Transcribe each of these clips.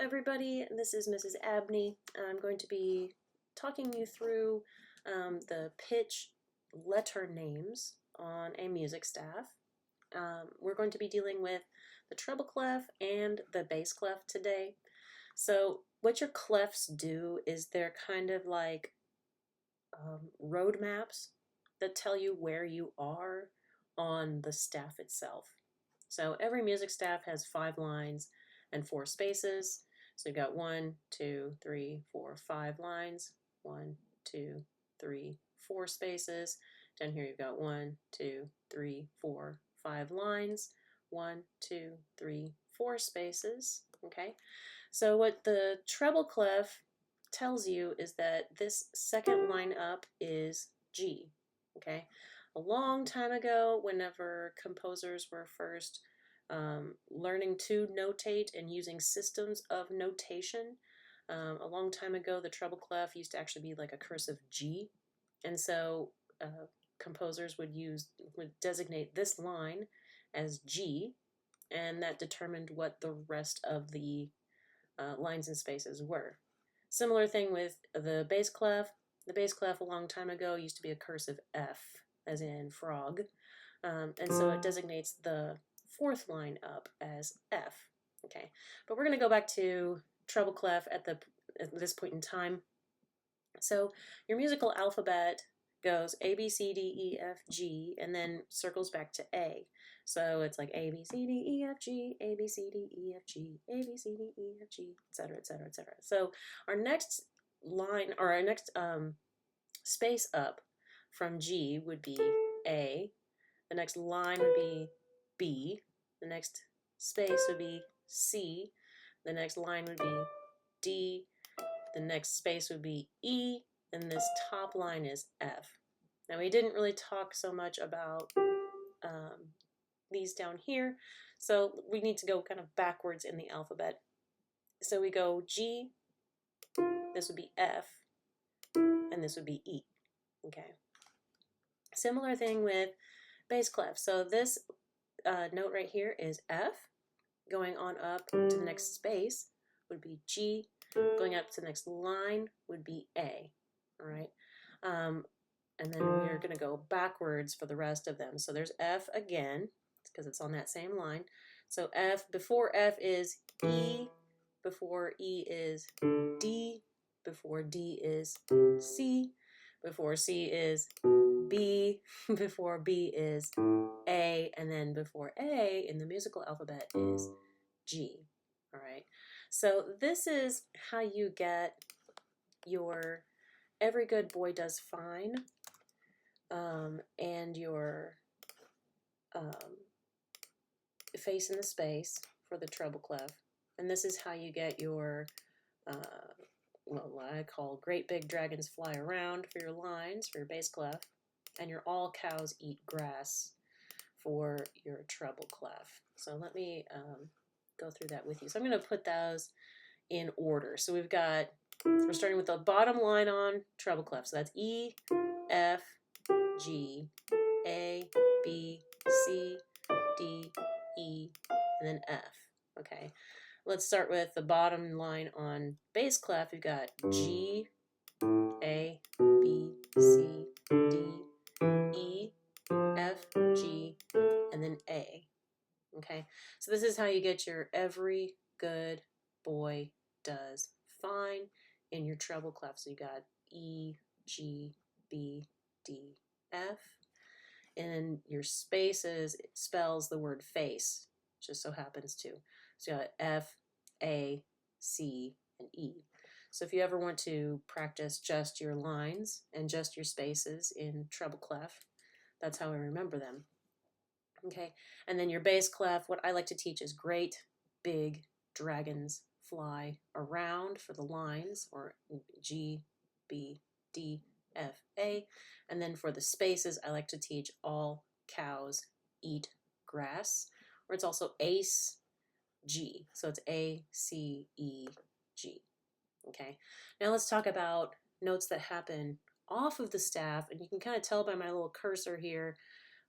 everybody, this is Mrs. Abney. I'm going to be talking you through the pitch letter names on a music staff. We're going to be dealing with the treble clef and the bass clef today. So what your clefs do is they're kind of like road maps that tell you where you are on the staff itself. So every music staff has 5 lines and 4 spaces. So you've got 1, 2, 3, 4, 5 lines, 1, 2, 3, 4 spaces. Down here you've got 1, 2, 3, 4, 5 lines, 1, 2, 3, 4 spaces. Okay, so what the treble clef tells you is that this second line up is G. Okay, a long time ago, whenever composers were first learning to notate and using systems of notation. A long time ago, the treble clef used to actually be like a cursive G, and so composers would designate this line as G, and that determined what the rest of the lines and spaces were. Similar thing with the bass clef. The bass clef a long time ago used to be a cursive F, as in frog, and so it designates the 4th line up as F. Okay, but we're going to go back to treble clef at this point in time. So your musical alphabet goes A, B, C, D, E, F, G, and then circles back to A. So it's like A, B, C, D, E, F, G, A, B, C, D, E, F, G, A, B, C, D, E, F, G, etc., etc., etc. So our next line, or our next space up from G would be A. The next line would be B. The next space would be C. The next line would be D. The next space would be E. And this top line is F. Now, we didn't really talk so much about these down here, so we need to go kind of backwards in the alphabet. So we go G, this would be F, and this would be E. Okay. Similar thing with bass clef. So this note right here is F. Going on up to the next space would be G. Going up to the next line would be A. All right. And then we're going to go backwards for the rest of them. So there's F again, because it's on that same line. So F, before F is E, before E is D, before D is C, before C is B, before B is A, and then before A in the musical alphabet is G. All right. So this is how you get your Every Good Boy Does Fine and your face in the space for the treble clef. And this is how you get your what I call Great Big Dragons Fly Around for your lines, for your bass clef, and your All Cows Eat Grass for your treble clef. So let me go through that with you. So I'm going to put those in order. So we're starting with the bottom line on treble clef. So that's E, F, G, A, B, C, D, E, and then F. Okay, let's start with the bottom line on bass clef. We've got G, A, B, C, D, E, F, G, and then A. Okay, so this is how you get your Every Good Boy Does Fine in your treble clef. So you got E, G, B, D, F. And your spaces, it spells the word face, just so happens to. So you got F, A, C, and E. So if you ever want to practice just your lines and just your spaces in treble clef, that's how I remember them. Okay, and then your bass clef, what I like to teach is Great Big Dragons Fly Around for the lines, or G, B, D, F, A. And then for the spaces, I like to teach All Cows Eat Grass, or it's also Ace, G. So it's A, C, E, G. Okay, now let's talk about notes that happen off of the staff, and you can kind of tell by my little cursor here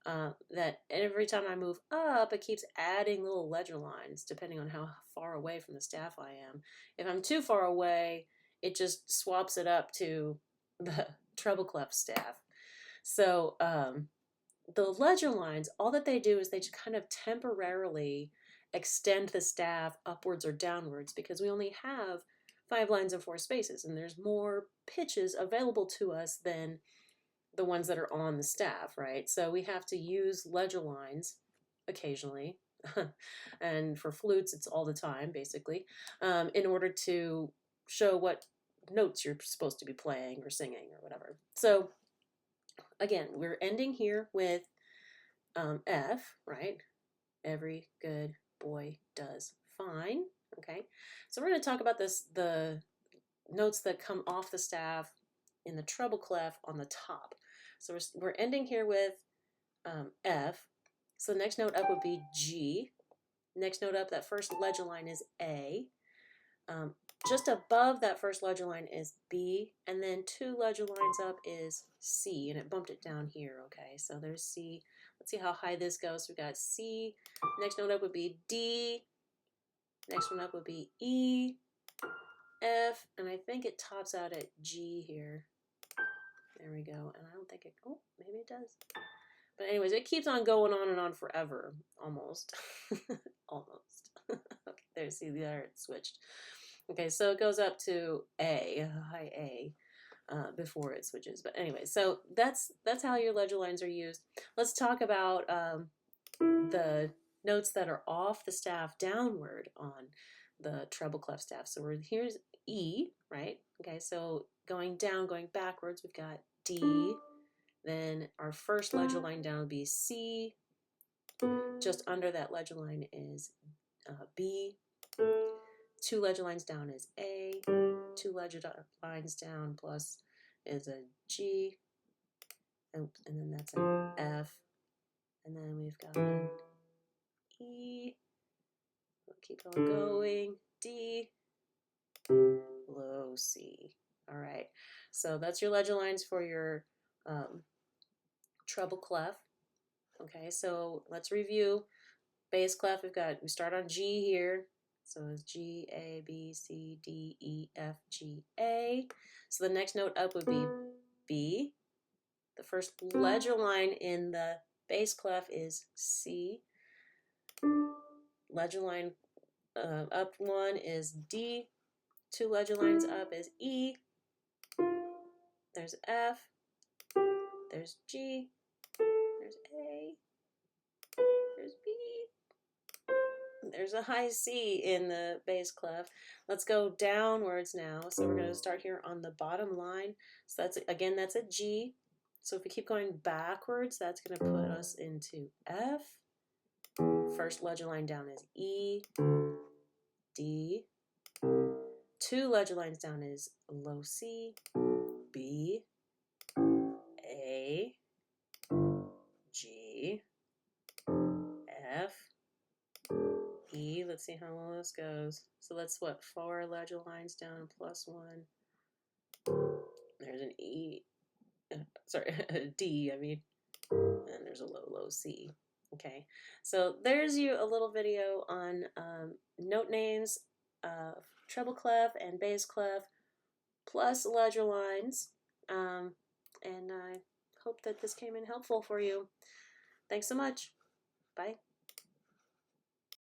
that every time I move up, it keeps adding little ledger lines depending on how far away from the staff I am. If I'm too far away, it just swaps it up to the treble clef staff. So the ledger lines, all that they do is they just kind of temporarily extend the staff upwards or downwards because we only have 5 lines and 4 spaces, and there's more pitches available to us than the ones that are on the staff, right? So we have to use ledger lines occasionally, and for flutes, it's all the time, basically, in order to show what notes you're supposed to be playing or singing or whatever. So again, we're ending here with F, right? Every good boy does fine. Okay, so we're going to talk about the notes that come off the staff in the treble clef on the top. So we're ending here with F. So the next note up would be G. Next note up, that first ledger line is A. Just above that first ledger line is B, and then 2 ledger lines up is C, and it bumped it down here, okay? So there's C. Let's see how high this goes. So we got C. Next note up would be D. Next one up would be E, F, and I think it tops out at G here. There we go. And I don't think it, oh, maybe it does. But anyways, it keeps on going on and on forever, almost. Almost. Okay, there, see, there it switched. Okay, so it goes up to A, high A, before it switches. But anyway, so that's how your ledger lines are used. Let's talk about the notes that are off the staff downward on the treble clef staff. So here's E, right? Okay, so going down, going backwards, we've got D. Then our first ledger line down will be C. Just under that ledger line is B. 2 ledger lines down is A. 2 ledger lines down plus is a G. And then that's an F. And then we've got an E. We'll keep on going. D. Low C. All right. So that's your ledger lines for your treble clef. Okay, so let's review. Bass clef, we start on G here. So it's G, A, B, C, D, E, F, G, A. So the next note up would be B. The first ledger line in the bass clef is C. Ledger line up 1 is D. 2 ledger lines up is E. There's F. There's G. There's A. There's B. There's a high C in the bass clef. Let's go downwards now. So we're going to start here on the bottom line. So that's a G. So if we keep going backwards, that's going to put us into F. First ledger line down is E, D. 2 ledger lines down is low C, B, A, G, F, E. Let's see how well this goes. So that's what, 4 ledger lines down plus 1. There's an E, sorry, a D, I mean, and there's a low C. Okay, so there's a little video on note names, treble clef and bass clef, plus ledger lines, and I hope that this came in helpful for you. Thanks so much. Bye.